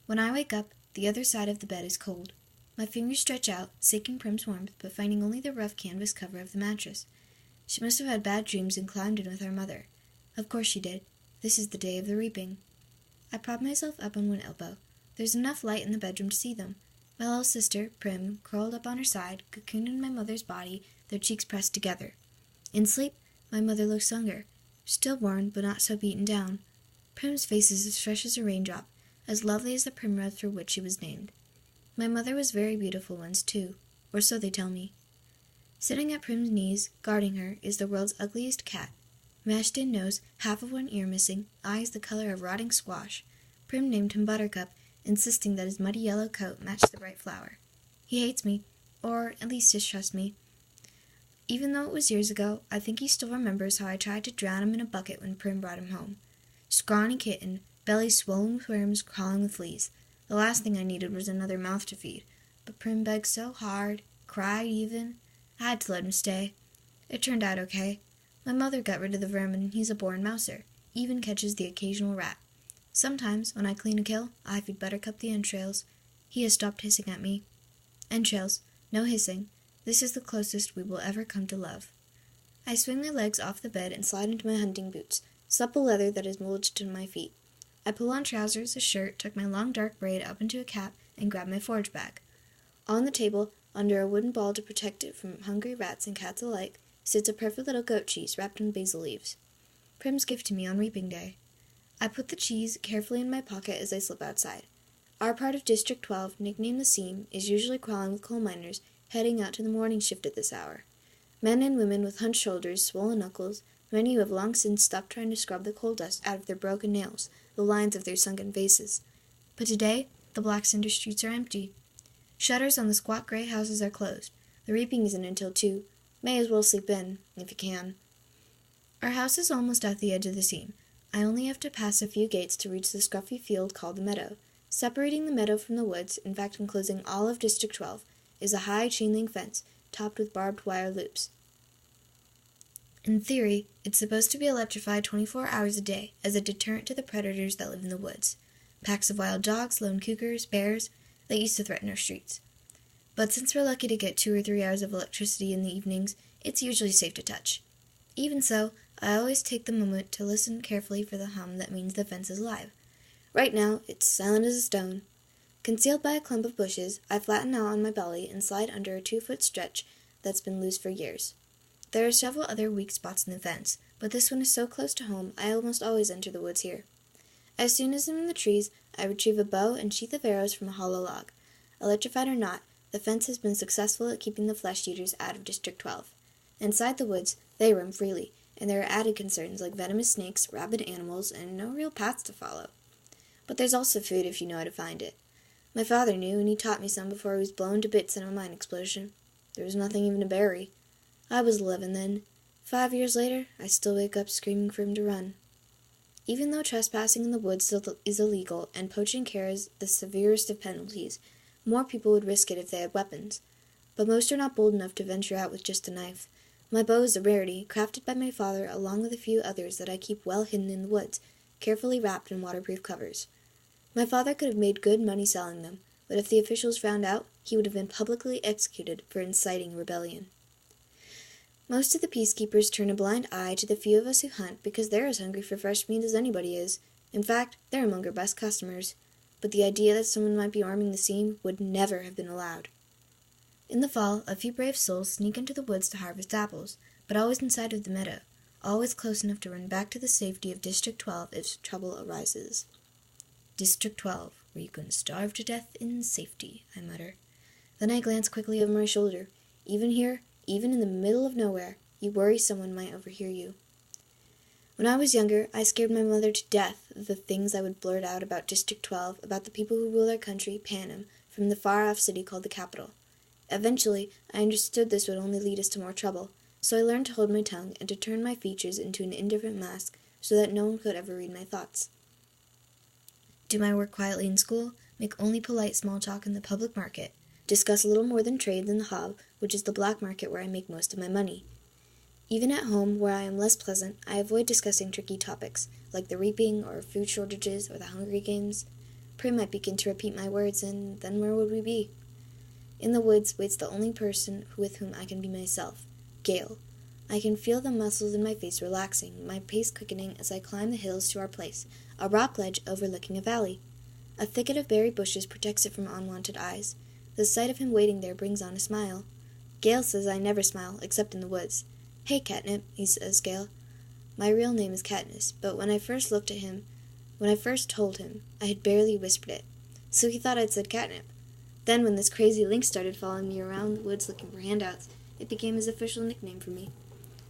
When I wake up, the other side of the bed is cold. My fingers stretch out, seeking Prim's warmth, but finding only the rough canvas cover of the mattress. She must have had bad dreams and climbed in with our mother. Of course she did. This is the day of the reaping. I prop myself up on one elbow. There's enough light in the bedroom to see them. My little sister, Prim, curled up on her side, cocooned in my mother's body, their cheeks pressed together. In sleep, my mother looks younger, still worn but not so beaten down. Prim's face is as fresh as a raindrop, as lovely as the primrose for which she was named. My mother was very beautiful once, too, or so they tell me. Sitting at Prim's knees, guarding her, is the world's ugliest cat. Mashed-in nose, half of one ear missing, eyes the color of rotting squash. Prim named him Buttercup, insisting that his muddy yellow coat matched the bright flower. He hates me, or at least distrusts me. Even though it was years ago, I think he still remembers how I tried to drown him in a bucket when Prim brought him home. Scrawny kitten, belly swollen with worms, crawling with fleas. The last thing I needed was another mouth to feed, but Prim begged so hard, cried even. I had to let him stay. It turned out okay. My mother got rid of the vermin, and he's a born mouser, even catches the occasional rat. Sometimes, when I clean a kill, I feed Buttercup the entrails. He has stopped hissing at me. Entrails, no hissing. This is the closest we will ever come to love. I swing my legs off the bed and slide into my hunting boots, supple leather that is molded to my feet. I pull on trousers, a shirt, tuck my long dark braid up into a cap, and grab my forage bag. On the table, under a wooden ball to protect it from hungry rats and cats alike, sits a perfect little goat cheese wrapped in basil leaves. Prim's gift to me on reaping day. I put the cheese carefully in my pocket as I slip outside. Our part of District 12, nicknamed the Seam, is usually crawling with coal miners, heading out to the morning shift at this hour. Men and women with hunched shoulders, swollen knuckles, many who have long since stopped trying to scrub the coal dust out of their broken nails, the lines of their sunken faces. But today, the black cinder streets are empty. Shutters on the squat gray houses are closed. The reaping isn't until 2. May as well sleep in, if you can. Our house is almost at the edge of the Seam. I only have to pass a few gates to reach the scruffy field called the meadow. Separating the meadow from the woods, in fact enclosing all of District 12, is a high chain-link fence, topped with barbed wire loops. In theory, it's supposed to be electrified 24 hours a day, as a deterrent to the predators that live in the woods. Packs of wild dogs, lone cougars, bears, that used to threaten our streets. But since we're lucky to get 2 or 3 hours of electricity in the evenings, it's usually safe to touch. Even so, I always take the moment to listen carefully for the hum that means the fence is live. Right now, it's silent as a stone. Concealed by a clump of bushes, I flatten out on my belly and slide under a 2-foot stretch that's been loose for years. There are several other weak spots in the fence, but this one is so close to home, I almost always enter the woods here. As soon as I'm in the trees, I retrieve a bow and sheath of arrows from a hollow log. Electrified or not, the fence has been successful at keeping the flesh-eaters out of District 12. Inside the woods, they roam freely, and there are added concerns like venomous snakes, rabid animals, and no real paths to follow. But there's also food if you know how to find it. My father knew, and he taught me some before he was blown to bits in a mine explosion. There was nothing even to bury. I was 11 then. 5 years later, I still wake up screaming for him to run. Even though trespassing in the woods is illegal and poaching carries the severest of penalties, more people would risk it if they had weapons. But most are not bold enough to venture out with just a knife. My bow is a rarity, crafted by my father along with a few others that I keep well hidden in the woods, carefully wrapped in waterproof covers. My father could have made good money selling them, but if the officials found out, he would have been publicly executed for inciting rebellion. Most of the peacekeepers turn a blind eye to the few of us who hunt because they're as hungry for fresh meat as anybody is. In fact, they're among our best customers. But the idea that someone might be arming the Seam would never have been allowed. In the fall, a few brave souls sneak into the woods to harvest apples, but always inside of the meadow, always close enough to run back to the safety of District 12 if trouble arises. District 12, where you can starve to death in safety, I mutter. Then I glance quickly over my shoulder. Even here, even in the middle of nowhere, you worry someone might overhear you. When I was younger, I scared my mother to death of the things I would blurt out about District 12, about the people who rule our country, Panem, from the far-off city called the capital. Eventually, I understood this would only lead us to more trouble, so I learned to hold my tongue and to turn my features into an indifferent mask so that no one could ever read my thoughts. Do my work quietly in school, make only polite small talk in the public market, discuss little more than trade in the hub, which is the black market where I make most of my money. Even at home, where I am less pleasant, I avoid discussing tricky topics, like the reaping or food shortages or the Hunger Games. Prim might begin to repeat my words, and then where would we be? In the woods waits the only person with whom I can be myself, Gale. I can feel the muscles in my face relaxing, my pace quickening as I climb the hills to our place, a rock ledge overlooking a valley. A thicket of berry bushes protects it from unwanted eyes. The sight of him waiting there brings on a smile. Gale says I never smile, except in the woods. "Hey, Catnip," he says, Gale. My real name is Katniss, but when I first told him, I had barely whispered it, so he thought I'd said catnip. Then when this crazy lynx started following me around the woods looking for handouts, it became his official nickname for me.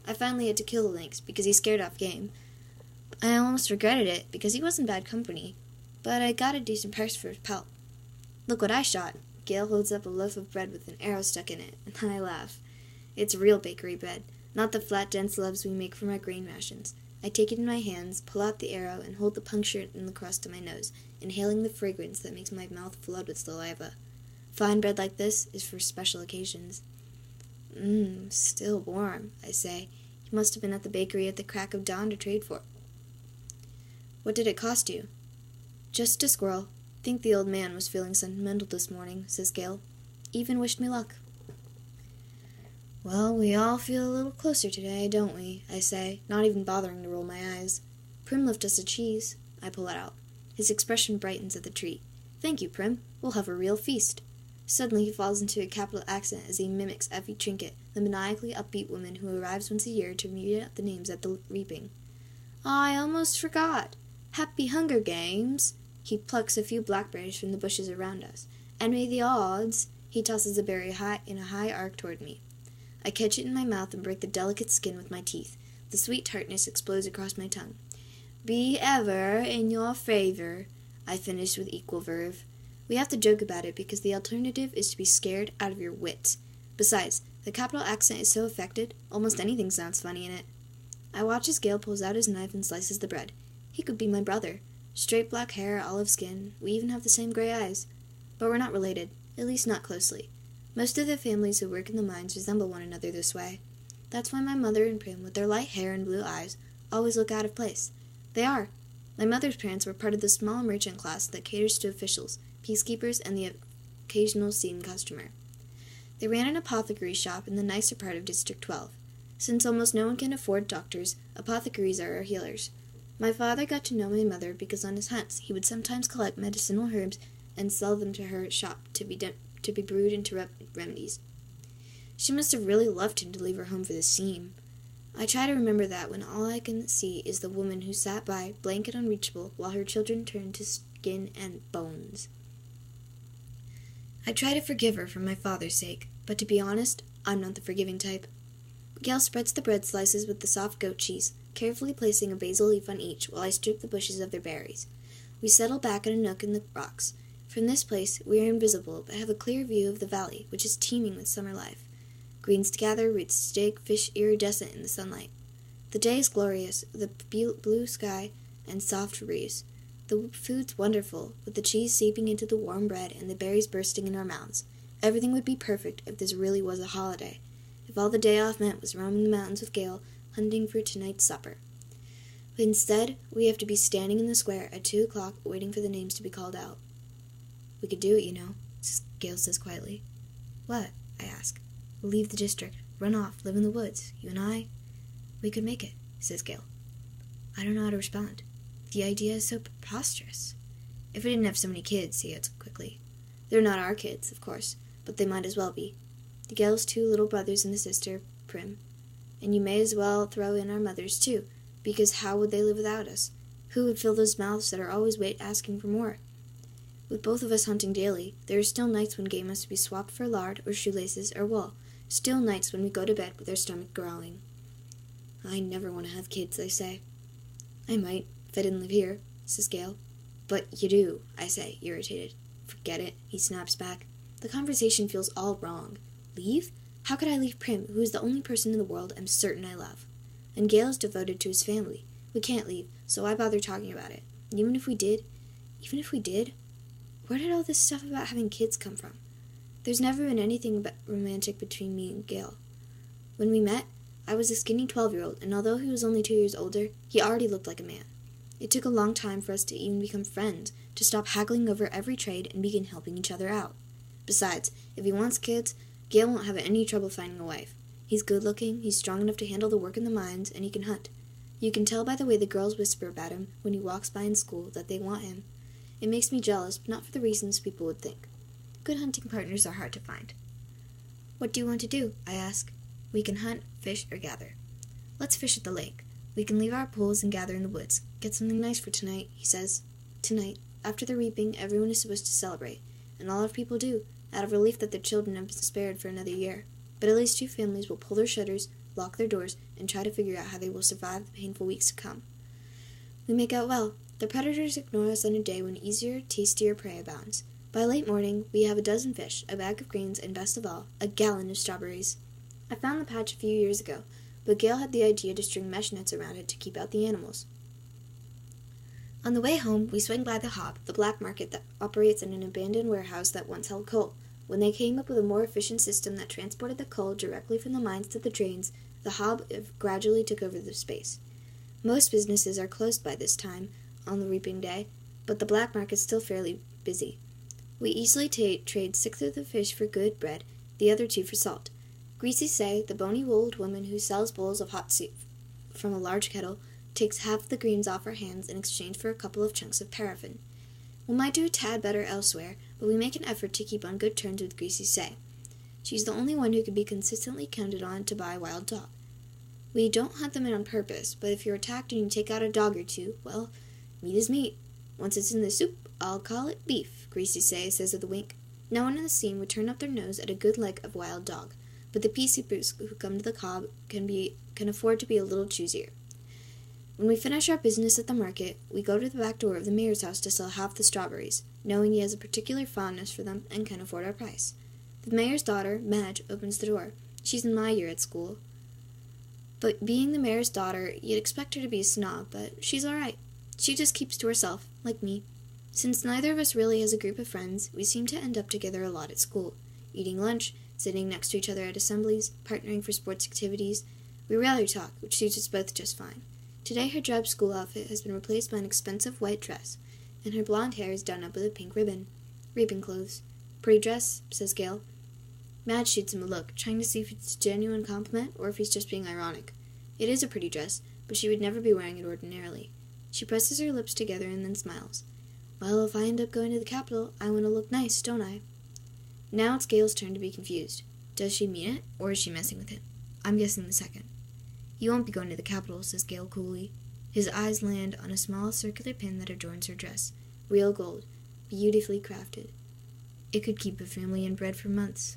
I finally had to kill the lynx because he scared off game. I almost regretted it because he wasn't bad company, but I got a decent price for his pelt. Look what I shot. Gale holds up a loaf of bread with an arrow stuck in it, and I laugh. It's real bakery bread, not the flat, dense loaves we make from our grain rations. I take it in my hands, pull out the arrow, and hold the puncture in the crust to my nose, inhaling the fragrance that makes my mouth flood with saliva. Fine bread like this is for special occasions. Still warm, I say. He must have been at the bakery at the crack of dawn to trade for it. What did it cost you? Just a squirrel. Think the old man was feeling sentimental this morning, says Gale. Even wished me luck. Well, we all feel a little closer today, don't we? I say, not even bothering to roll my eyes. Prim left us a cheese. I pull it out. His expression brightens at the treat. Thank you, Prim. We'll have a real feast. Suddenly he falls into a capital accent as he mimics Effie Trinket, the maniacally upbeat woman who arrives once a year to read out the names at the reaping. I almost forgot. Happy Hunger Games. He plucks a few blackberries from the bushes around us. And may the odds. He tosses a berry in a high arc toward me. I catch it in my mouth and break the delicate skin with my teeth. The sweet tartness explodes across my tongue. Be ever in your favor, I finish with equal verve. We have to joke about it because the alternative is to be scared out of your wits. Besides, the capital accent is so affected, almost anything sounds funny in it. I watch as Gale pulls out his knife and slices the bread. He could be my brother. Straight black hair, olive skin, we even have the same gray eyes. But we're not related, at least not closely. Most of the families who work in the mines resemble one another this way. That's why my mother and Prim, with their light hair and blue eyes, always look out of place. They are. My mother's parents were part of the small merchant class that caters to officials, peacekeepers, and the occasional scene customer. They ran an apothecary shop in the nicer part of District 12. Since almost no one can afford doctors, apothecaries are our healers. My father got to know my mother because on his hunts he would sometimes collect medicinal herbs and sell them to her shop to be brewed into remedies. She must have really loved him to leave her home for this scene. I try to remember that when all I can see is the woman who sat by, blanket unreachable, while her children turned to skin and bones. I try to forgive her for my father's sake, but to be honest, I'm not the forgiving type. Gale spreads the bread slices with the soft goat cheese, carefully placing a basil leaf on each while I strip the bushes of their berries. We settle back in a nook in the rocks. From this place, we are invisible, but have a clear view of the valley, which is teeming with summer life. Greens to gather, roots to dig, fish iridescent in the sunlight. The day is glorious, with a blue sky and soft breeze. The food's wonderful, with the cheese seeping into the warm bread and the berries bursting in our mouths. Everything would be perfect if this really was a holiday. If all the day off meant was roaming the mountains with Gale, hunting for tonight's supper. But instead, we have to be standing in the square at 2 o'clock waiting for the names to be called out. We could do it, you know, Gale says quietly. What? I ask. We'll leave the district, run off, live in the woods, you and I. We could make it, says Gale. I don't know how to respond. The idea is so preposterous. If we didn't have so many kids, he adds quickly. They're not our kids, of course, but they might as well be. The Gale's 2 little brothers and a sister, Prim. And you may as well throw in our mothers, too, because how would they live without us? Who would fill those mouths that are always asking for more? With both of us hunting daily, there are still nights when game must be swapped for lard or shoelaces or wool. Still nights when we go to bed with our stomach growling. I never want to have kids, I say. I might, if I didn't live here, says Gale. But you do, I say, irritated. Forget it, he snaps back. The conversation feels all wrong. Leave? How could I leave Prim, who is the only person in the world I'm certain I love? And Gale is devoted to his family. We can't leave, so why bother talking about it? And even if we did, where did all this stuff about having kids come from? There's never been anything but romantic between me and Gale. When we met, I was a skinny 12-year-old, and although he was only 2 years older, he already looked like a man. It took a long time for us to even become friends, to stop haggling over every trade and begin helping each other out. Besides, if he wants kids, Gale won't have any trouble finding a wife. He's good-looking, he's strong enough to handle the work in the mines, and he can hunt. You can tell by the way the girls whisper about him when he walks by in school that they want him. It makes me jealous, but not for the reasons people would think. Good hunting partners are hard to find. What do you want to do? I ask. We can hunt, fish, or gather. Let's fish at the lake. We can leave our poles and gather in the woods. Get something nice for tonight, he says. Tonight, after the reaping, everyone is supposed to celebrate, and a lot of people do, out of relief that their children have been spared for another year. But at least 2 families will pull their shutters, lock their doors, and try to figure out how they will survive the painful weeks to come. We make out well. The predators ignore us on a day when easier, tastier prey abounds. By late morning, we have a dozen fish, a bag of greens, and best of all, a gallon of strawberries. I found the patch a few years ago, but Gale had the idea to string mesh nets around it to keep out the animals. On the way home, we swing by the Hob, the black market that operates in an abandoned warehouse that once held coal. When they came up with a more efficient system that transported the coal directly from the mines to the drains, the Hob gradually took over the space. Most businesses are closed by this time on the reaping day, but the black market's still fairly busy. We easily trade 6 of the fish for good bread, the other 2 for salt. Greasy Say, the bony old woman who sells bowls of hot soup from a large kettle, takes half the greens off our hands in exchange for a couple of chunks of paraffin. We might do a tad better elsewhere, but we make an effort to keep on good terms with Greasy Say. She's the only one who can be consistently counted on to buy wild dog. We don't hunt them in on purpose, but if you're attacked and you take out a dog or 2, well, meat is meat. Once it's in the soup, I'll call it beef, Greasy Say says with a wink. No one in the scene would turn up their nose at a good leg of wild dog, but the peacekeepers who come to the Cobb can afford to be a little choosier. When we finish our business at the market, we go to the back door of the mayor's house to sell half the strawberries, knowing he has a particular fondness for them and can afford our price. The mayor's daughter, Madge, opens the door. She's in my year at school. But being the mayor's daughter, you'd expect her to be a snob, but she's all right. She just keeps to herself, like me. Since neither of us really has a group of friends, we seem to end up together a lot at school, eating lunch, sitting next to each other at assemblies, partnering for sports activities. We rarely talk, which suits us both just fine. Today her drab school outfit has been replaced by an expensive white dress, and her blonde hair is done up with a pink ribbon. Reaping clothes. Pretty dress, says Gale. Madge shoots him a look, trying to see if it's a genuine compliment or if he's just being ironic. It is a pretty dress, but she would never be wearing it ordinarily. She presses her lips together and then smiles. Well, if I end up going to the Capitol, I want to look nice, don't I? Now it's Gale's turn to be confused. Does she mean it, or is she messing with him? I'm guessing the second. You won't be going to the Capitol, says Gale coolly. His eyes land on a small circular pin that adorns her dress. Real gold. Beautifully crafted. It could keep a family in bread for months.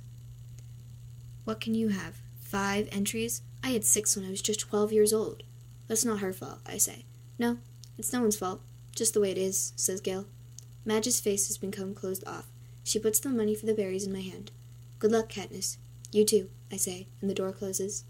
What can you have? 5 entries? I had 6 when I was just 12 years old. That's not her fault, I say. No, it's no one's fault. Just the way it is, says Gale. Madge's face has become closed off. She puts the money for the berries in my hand. Good luck, Katniss. You too, I say, and the door closes.